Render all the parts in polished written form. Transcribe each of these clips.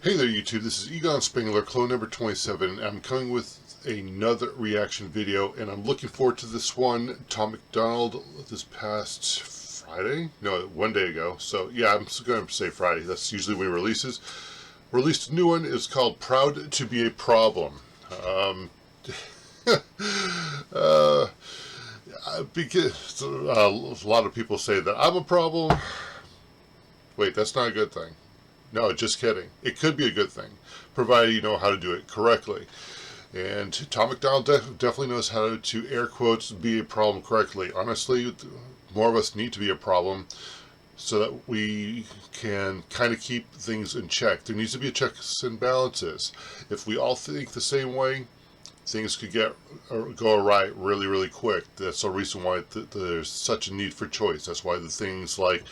Hey there YouTube, this is Egon Spengler, clone number 27, and I'm coming with another reaction video, and I'm looking forward to this one. Tom MacDonald, this past Friday? No, one day ago. So yeah, I'm going to say Friday. That's usually when it releases. Released a new one. It's called Proud to Be a Problem. Because a lot of people say that I'm a problem. Wait, that's not a good thing. No, just kidding. It could be a good thing, provided you know how to do it correctly. And Tom MacDonald definitely knows how to, air quotes, be a problem correctly. Honestly, more of us need to be a problem so that we can kind of keep things in check. There needs to be a checks and balances. If we all think the same way, things could go awry really, really quick. That's the reason why there's such a need for choice. That's why the things like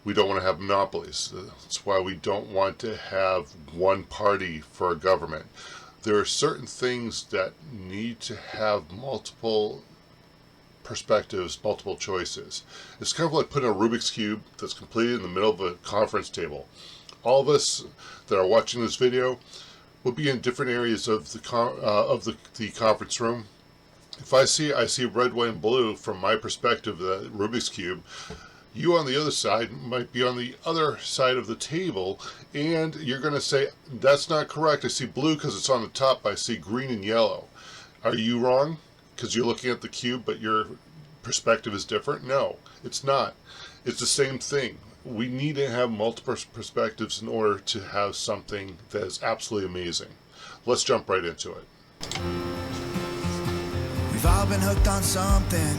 we don't want to have monopolies. That's why we don't want to have one party for a government. There are certain things that need to have multiple perspectives, multiple choices. It's kind of like putting a Rubik's Cube that's completed in the middle of a conference table. All of us that are watching this video will be in different areas of the conference room. If I see red, white, and blue from my perspective, the Rubik's Cube, you on the other side might be on the other side of the table, and you're going to say, that's not correct. I see blue because it's on the top. I see green and yellow. Are you wrong because you're looking at the cube, but your perspective is different? No, it's not. It's the same thing. We need to have multiple perspectives in order to have something that is absolutely amazing. Let's jump right into it. We've all been hooked on something.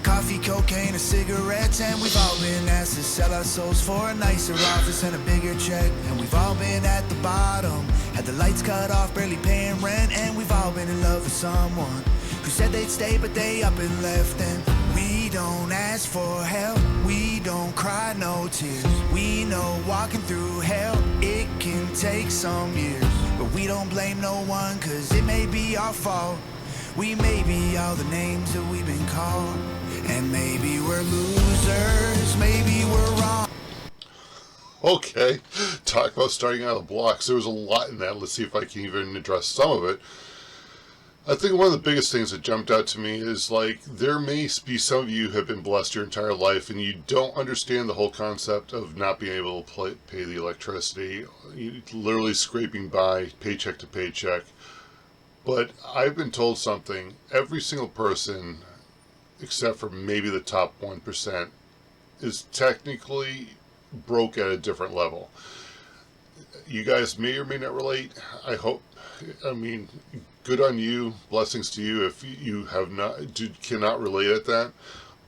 Coffee, cocaine, or cigarettes, and we've all been asked to sell our souls for a nicer office and a bigger check. And we've all been at the bottom, had the lights cut off, barely paying rent. And we've all been in love with someone who said they'd stay, but they up and left. And we don't ask for help, we don't cry no tears. We know walking through hell, it can take some years. But we don't blame no one, cause it may be our fault. We may be all the names that we've been called. And maybe we're losers, maybe we're wrong. Okay, talk about starting out of the blocks. There was a lot in that. Let's see if I can even address some of it. I think one of the biggest things that jumped out to me is, like, there may be some of you who have been blessed your entire life and you don't understand the whole concept of not being able to pay the electricity, literally scraping by paycheck to paycheck. But I've been told something. Every single person, except for maybe the top 1%, is technically broke at a different level. You guys may or may not relate. I hope. I mean, good on you. Blessings to you if you cannot relate at that.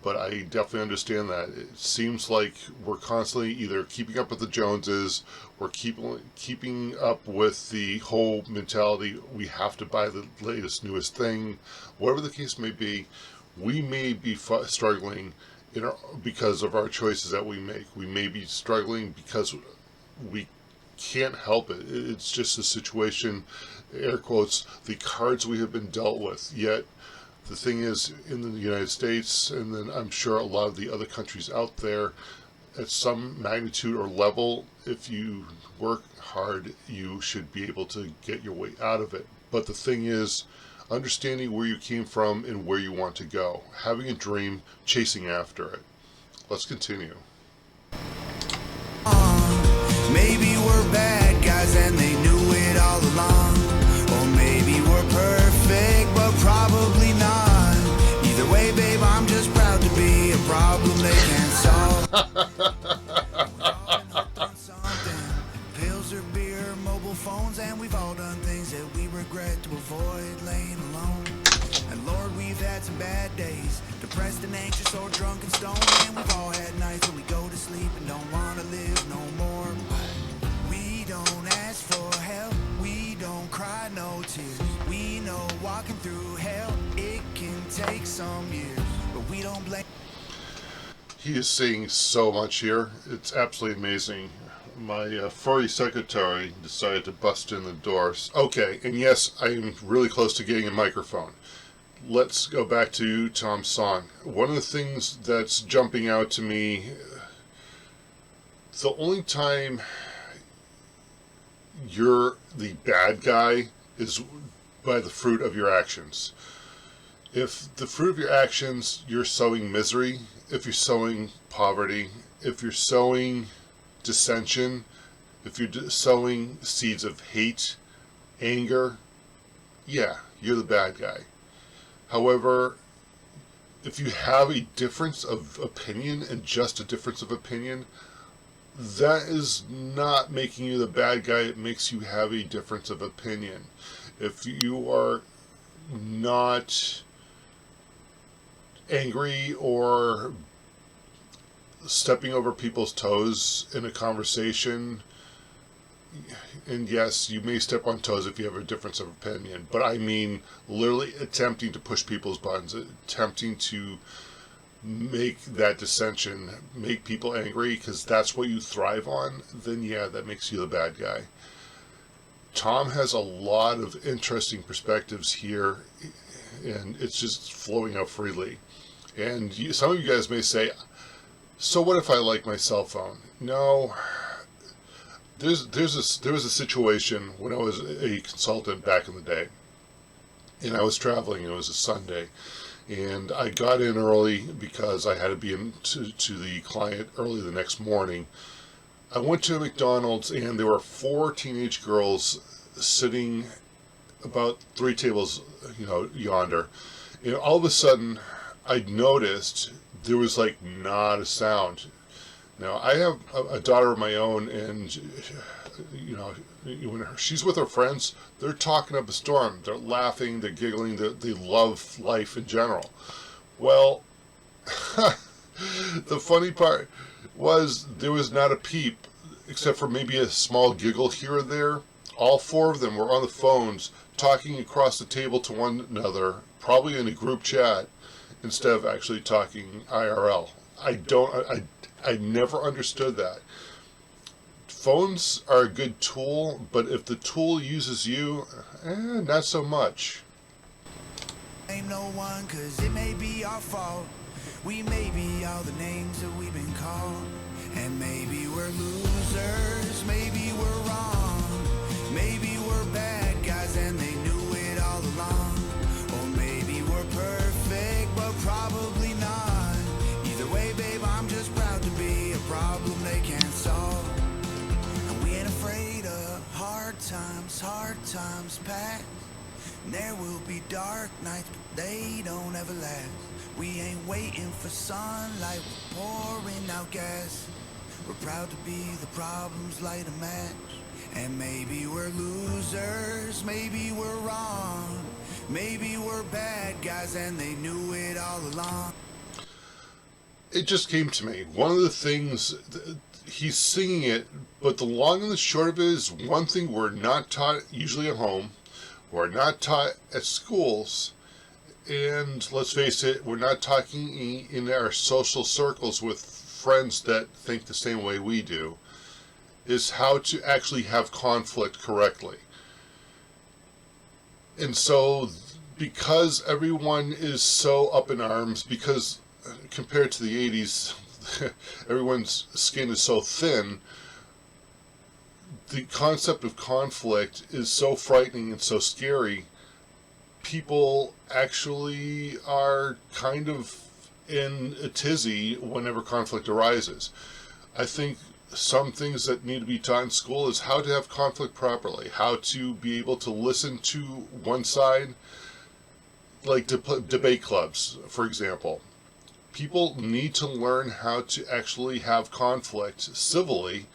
But I definitely understand that. It seems like we're constantly either keeping up with the Joneses or keeping up with the whole mentality, we have to buy the latest, newest thing. Whatever the case may be, we may be struggling because of our choices that we make. We may be struggling because we can't help it. It's just a situation, air quotes, the cards we have been dealt with. Yet, the thing is, in the United States, and then I'm sure a lot of the other countries out there, at some magnitude or level, if you work hard, you should be able to get your way out of it. But the thing is, understanding where you came from and where you want to go. Having a dream, chasing after it. Let's continue. Maybe we're bad guys and they knew it all along. Or maybe we're perfect, but probably not. Either way, babe, I'm just proud to be a problem they can't solve. Pills or beer, mobile phones, and we've all done things that we regret to avoid laying alone. And Lord, we've had some bad days, depressed and anxious or drunk and stoned. And we've all had nights when we go to sleep and don't want to live no more. We don't ask for help, we don't cry no tears. We know walking through hell, it can take some years. But we don't blame. He is saying so much here. It's absolutely amazing. My furry secretary decided to bust in the doors. Okay, and yes, I am really close to getting a microphone. Let's go back to Tom's song. One of the things that's jumping out to me, the only time you're the bad guy is by the fruit of your actions. If the fruit of your actions, you're sowing misery, if you're sowing poverty, if you're sowing dissension, if you're sowing seeds of hate, anger, yeah, you're the bad guy. However, if you have a difference of opinion and just a difference of opinion, that is not making you the bad guy. It makes you have a difference of opinion. If you are not angry or stepping over people's toes in a conversation, and yes, you may step on toes if you have a difference of opinion, but I mean literally attempting to push people's buttons, attempting to make that dissension, make people angry because that's what you thrive on, then yeah, that makes you the bad guy. Tom has a lot of interesting perspectives here, and it's just flowing out freely. And some of you guys may say, so what if I like my cell phone? No. There was a situation when I was a consultant back in the day, and I was traveling. It was a Sunday, and I got in early because I had to be in to the client early the next morning. I went to a MacDonald's, and there were 4 teenage girls sitting about 3 tables, yonder. And all of a sudden, I noticed there was like not a sound. Now, I have a daughter of my own, and, when she's with her friends, they're talking up a storm. They're laughing, they're giggling, they love life in general. Well, the funny part was there was not a peep, except for maybe a small giggle here or there. All 4 of them were on the phones, talking across the table to one another, probably in a group chat, instead of actually talking IRL. I never understood that. Phones are a good tool, but if the tool uses you, not so much. Blame no one, cause it may be our fault. We may be all the names that we've been called. And maybe we're losers, maybe we're wrong. Maybe we're bad guys and they knew it all along. Or maybe we're perfect, but probably not. Either way, babe, I'm just proud to be a problem they can't solve. And we ain't afraid of hard times pass. And there will be dark nights, but they don't ever last. We ain't waiting for sunlight, we're pouring out gas. We're proud to be the problems light a match. And maybe we're losers, maybe we're wrong. Maybe we're bad guys and they knew it all along. It just came to me. One of the things, he's singing it, but the long and the short of it is one thing we're not taught usually at home, we're not taught at schools, and let's face it, we're not talking in our social circles with friends that think the same way we do, is how to actually have conflict correctly. And so, because everyone is so up in arms, because compared to the 80s, everyone's skin is so thin, the concept of conflict is so frightening and so scary, people actually are kind of in a tizzy whenever conflict arises. I think some things that need to be taught in school is how to have conflict properly, how to be able to listen to one side, like debate clubs, for example. People need to learn how to actually have conflict civilly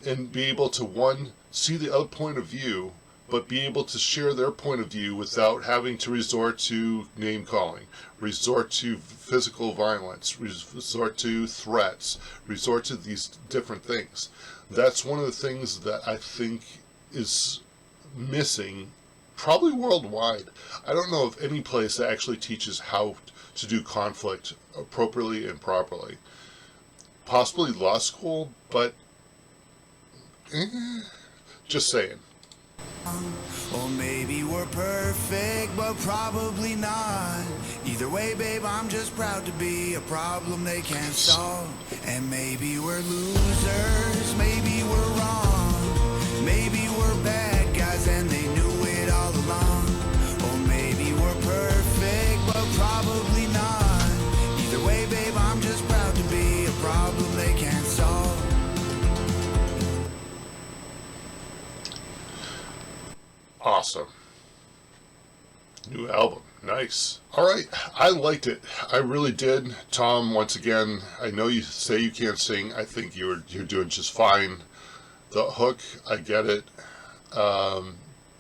and be able to, one, see the other point of view, but be able to share their point of view without having to resort to name-calling, resort to physical violence, resort to threats, resort to these different things. That's one of the things that I think is missing, probably worldwide. I don't know of any place that actually teaches how to do conflict appropriately and properly. Possibly law school, but just saying. Or maybe we're perfect, but probably not. Either way, babe, I'm just proud to be a problem they can't solve. And maybe we're losers, maybe we're wrong. Maybe we're bad guys and they knew it all along. Or maybe we're perfect, but probably not. Either way, babe, I'm just proud to be a problem they can't solve. Awesome. New album. Nice. All right. I liked it. I really did. Tom, once again, I know you say you can't sing. I think you're doing just fine. The hook, I get it. And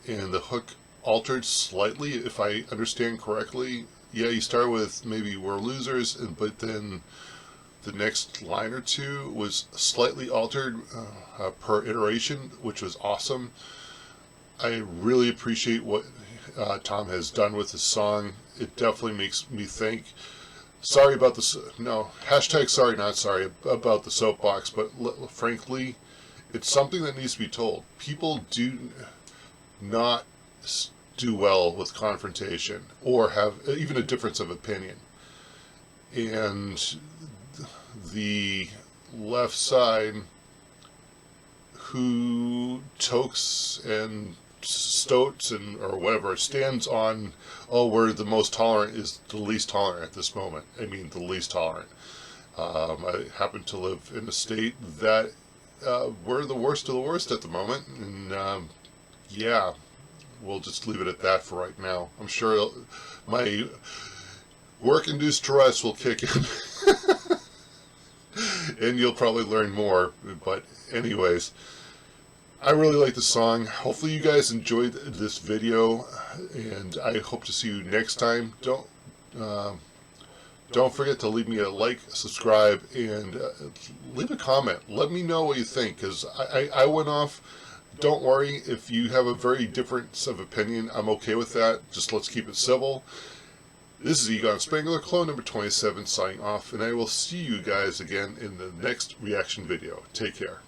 the hook altered slightly, if I understand correctly. Yeah, you start with maybe we're losers, but then the next line or two was slightly altered per iteration, which was awesome. I really appreciate what Tom has done with this song. It definitely makes me think. Sorry about this. No, hashtag sorry, not sorry about the soapbox, but frankly, it's something that needs to be told. People do not do well with confrontation or have even a difference of opinion. And the left side, who tokes and stoats and or whatever, stands on, oh, we're the most tolerant, is the least tolerant at this moment. I mean, the least tolerant. I happen to live in a state that we're the worst of the worst at the moment, and yeah, we'll just leave it at that for right now. I'm sure my work-induced Tourette's will kick in, and you'll probably learn more. But anyways, I really like the song. Hopefully you guys enjoyed this video, and I hope to see you next time. Don't forget to leave me a like, subscribe, and leave a comment. Let me know what you think, because I went off. Don't worry, if you have a very difference of opinion, I'm okay with that. Just let's keep it civil. This is Egon Spangler, clone number 27, signing off, and I will see you guys again in the next reaction video. Take care.